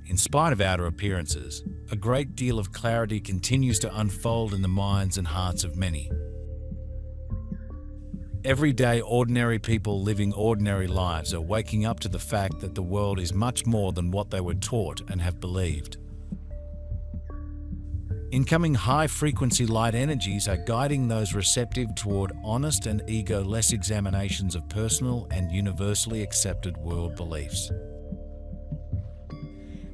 in spite of outer appearances, a great deal of clarity continues to unfold in the minds and hearts of many. Everyday ordinary people living ordinary lives are waking up to the fact that the world is much more than what they were taught and have believed. Incoming high-frequency light energies are guiding those receptive toward honest and ego-less examinations of personal and universally accepted world beliefs.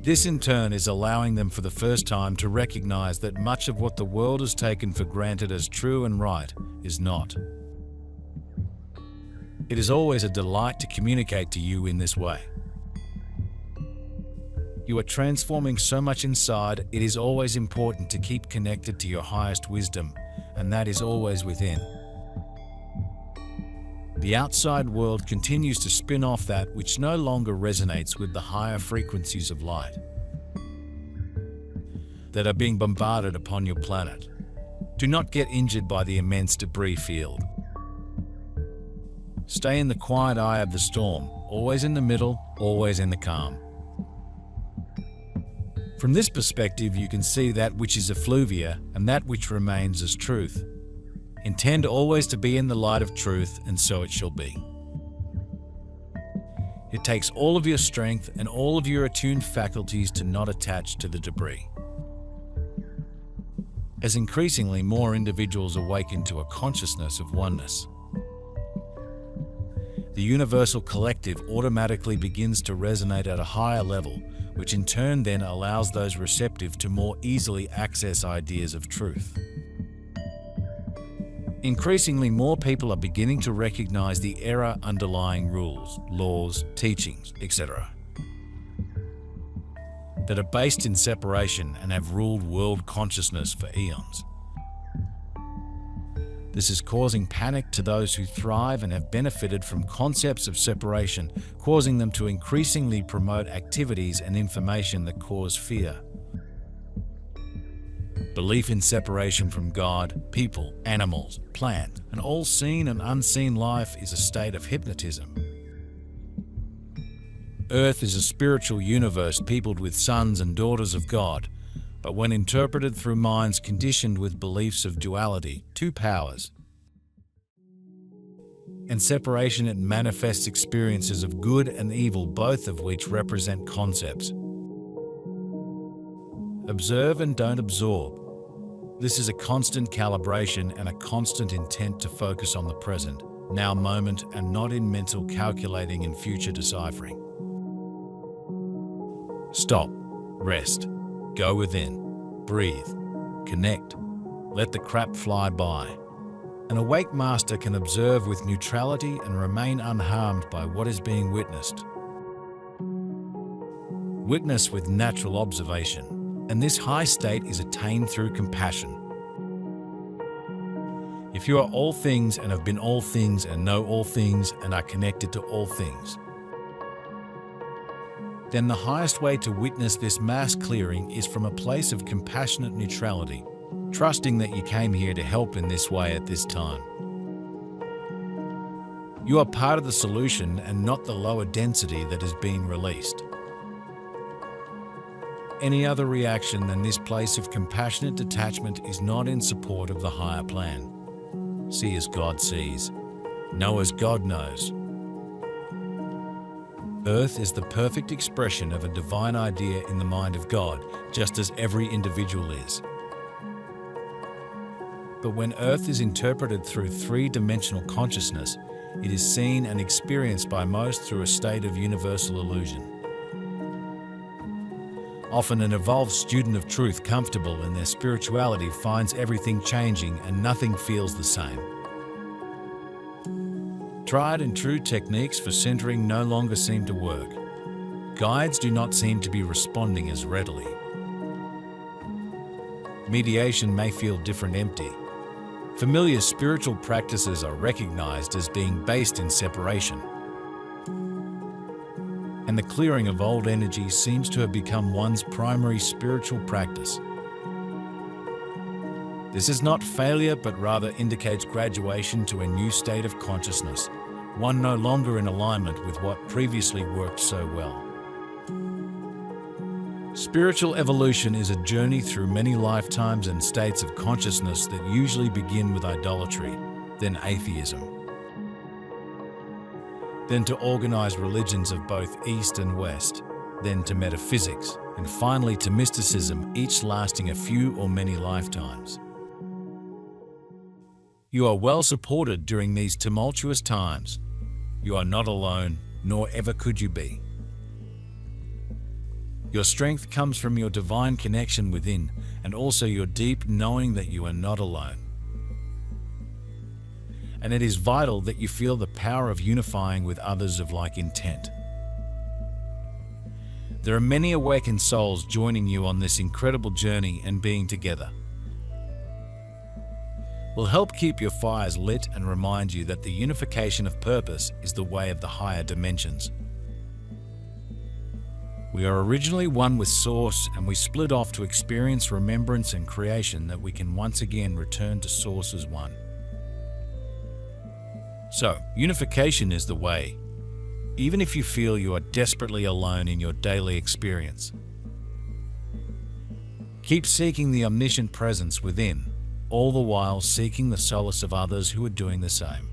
This in turn is allowing them for the first time to recognize that much of what the world has taken for granted as true and right is not. It is always a delight to communicate to you in this way. You are transforming so much inside, it is always important to keep connected to your highest wisdom, and that is always within. The outside world continues to spin off that which no longer resonates with the higher frequencies of light that are being bombarded upon your planet. Do not get injured by the immense debris field. Stay in the quiet eye of the storm, always in the middle, always in the calm. From this perspective, you can see that which is effluvia and that which remains as truth. Intend always to be in the light of truth, and so it shall be. It takes all of your strength and all of your attuned faculties to not attach to the debris. As increasingly more individuals awaken to a consciousness of oneness, the universal collective automatically begins to resonate at a higher level, which in turn then allows those receptive to more easily access ideas of truth. Increasingly more people are beginning to recognize the error underlying rules, laws, teachings, etc. that are based in separation and have ruled world consciousness for eons. This is causing panic to those who thrive and have benefited from concepts of separation, causing them to increasingly promote activities and information that cause fear. Belief in separation from God, people, animals, plants, and all seen and unseen life is a state of hypnotism. Earth is a spiritual universe peopled with sons and daughters of God, but when interpreted through minds conditioned with beliefs of duality, two powers, and separation, it manifests experiences of good and evil, both of which represent concepts. Observe and don't absorb. This is a constant calibration and a constant intent to focus on the present, now moment, and not in mental calculating and future deciphering. Stop, rest, go within, breathe, connect, let the crap fly by. An awake master can observe with neutrality and remain unharmed by what is being witnessed. Witness with natural observation, and this high state is attained through compassion. If you are all things and have been all things and know all things and are connected to all things, then the highest way to witness this mass clearing is from a place of compassionate neutrality, trusting that you came here to help in this way at this time. You are part of the solution and not the lower density that is being released. Any other reaction than this place of compassionate detachment is not in support of the higher plan. See as God sees. Know as God knows. Earth is the perfect expression of a divine idea in the mind of God, just as every individual is. But when Earth is interpreted through three-dimensional consciousness, it is seen and experienced by most through a state of universal illusion. Often an evolved student of truth comfortable in their spirituality finds everything changing and nothing feels the same. Tried and true techniques for centering no longer seem to work. Guides do not seem to be responding as readily. Mediation may feel different, empty. Familiar spiritual practices are recognized as being based in separation. And the clearing of old energy seems to have become one's primary spiritual practice. This is not failure, but rather indicates graduation to a new state of consciousness, one no longer in alignment with what previously worked so well. Spiritual evolution is a journey through many lifetimes and states of consciousness that usually begin with idolatry, then atheism, then to organized religions of both East and West, then to metaphysics, and finally to mysticism, each lasting a few or many lifetimes. You are well supported during these tumultuous times. You are not alone, nor ever could you be. Your strength comes from your divine connection within, and also your deep knowing that you are not alone. And it is vital that you feel the power of unifying with others of like intent. There are many awakened souls joining you on this incredible journey, and being together will help keep your fires lit and remind you that the unification of purpose is the way of the higher dimensions. We are originally one with Source, and we split off to experience remembrance and creation that we can once again return to Source as one. So, unification is the way, even if you feel you are desperately alone in your daily experience. Keep seeking the omniscient presence within, all the while seeking the solace of others who are doing the same.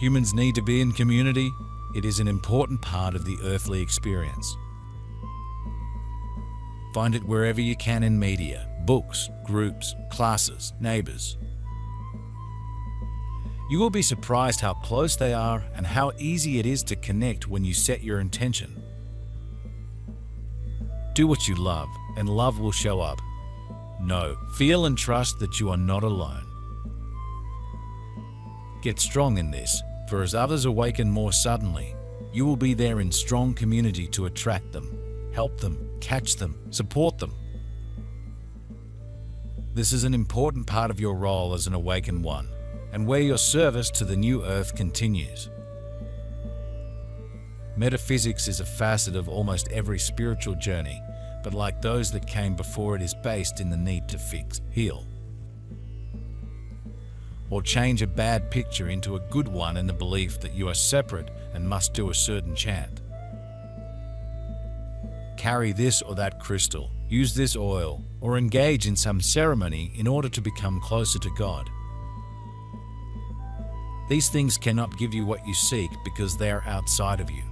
Humans need to be in community. It is an important part of the earthly experience. Find it wherever you can in media, books, groups, classes, neighbors. You will be surprised how close they are and how easy it is to connect when you set your intention. Do what you love, and love will show up. Know, feel and trust that you are not alone. Get strong in this, for as others awaken more suddenly, you will be there in strong community to attract them, help them, catch them, support them. This is an important part of your role as an awakened one, and where your service to the new earth continues. Metaphysics is a facet of almost every spiritual journey, but like those that came before, it is based in the need to fix, heal, or change a bad picture into a good one in the belief that you are separate and must do a certain chant. Carry this or that crystal, use this oil, or engage in some ceremony in order to become closer to God. These things cannot give you what you seek because they are outside of you.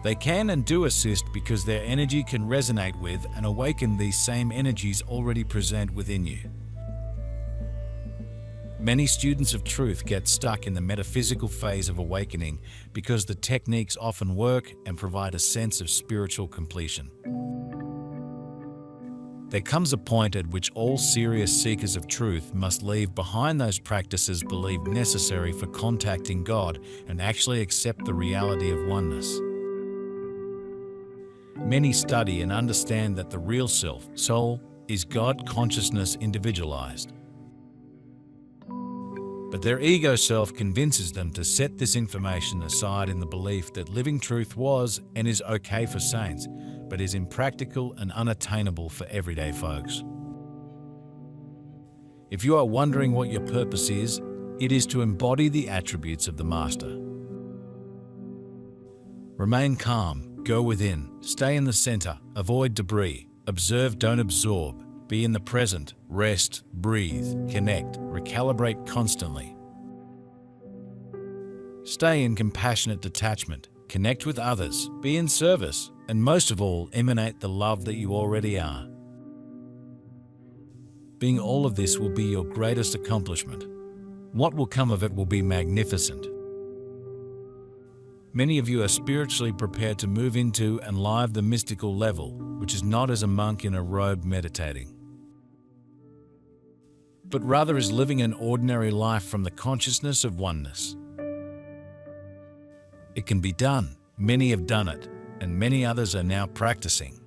They can and do assist because their energy can resonate with and awaken these same energies already present within you. Many students of truth get stuck in the metaphysical phase of awakening because the techniques often work and provide a sense of spiritual completion. There comes a point at which all serious seekers of truth must leave behind those practices believed necessary for contacting God and actually accept the reality of oneness. Many study and understand that the real self, soul, is God consciousness individualized. But their ego self convinces them to set this information aside in the belief that living truth was and is okay for saints, but is impractical and unattainable for everyday folks. If you are wondering what your purpose is, it is to embody the attributes of the Master. Remain calm, go within, stay in the center, avoid debris, observe, don't absorb. Be in the present, rest, breathe, connect, recalibrate constantly. Stay in compassionate detachment, connect with others, be in service, and most of all, emanate the love that you already are. Being all of this will be your greatest accomplishment. What will come of it will be magnificent. Many of you are spiritually prepared to move into and live the mystical level, which is not as a monk in a robe meditating, but rather as living an ordinary life from the consciousness of oneness. It can be done. Many have done it, and many others are now practicing.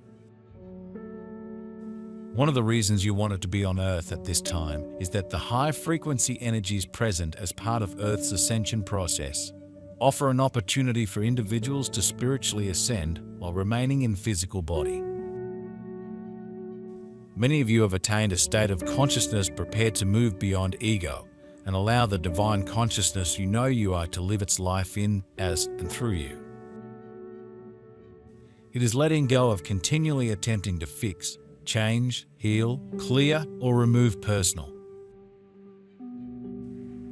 One of the reasons you wanted to be on Earth at this time is that the high-frequency energies present as part of Earth's ascension process offer an opportunity for individuals to spiritually ascend while remaining in physical body. Many of you have attained a state of consciousness prepared to move beyond ego and allow the divine consciousness you know you are to live its life in, as, and through you. It is letting go of continually attempting to fix, change, heal, clear, or remove personal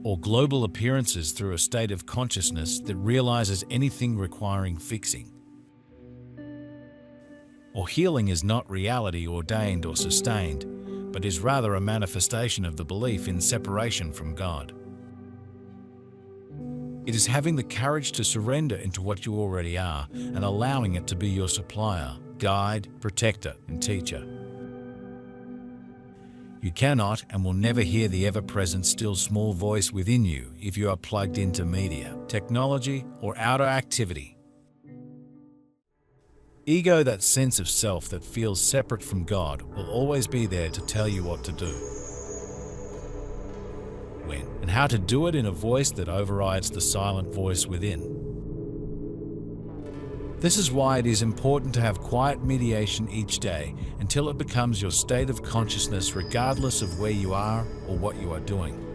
or global appearances through a state of consciousness that realizes anything requiring fixing or healing is not reality ordained or sustained, but is rather a manifestation of the belief in separation from God. It is having the courage to surrender into what you already are and allowing it to be your supplier, guide, protector, and teacher. You cannot and will never hear the ever-present still small voice within you if you are plugged into media, technology, or outer activity. Ego, that sense of self that feels separate from God, will always be there to tell you what to do, when, and how to do it in a voice that overrides the silent voice within. This is why it is important to have quiet meditation each day until it becomes your state of consciousness regardless of where you are or what you are doing.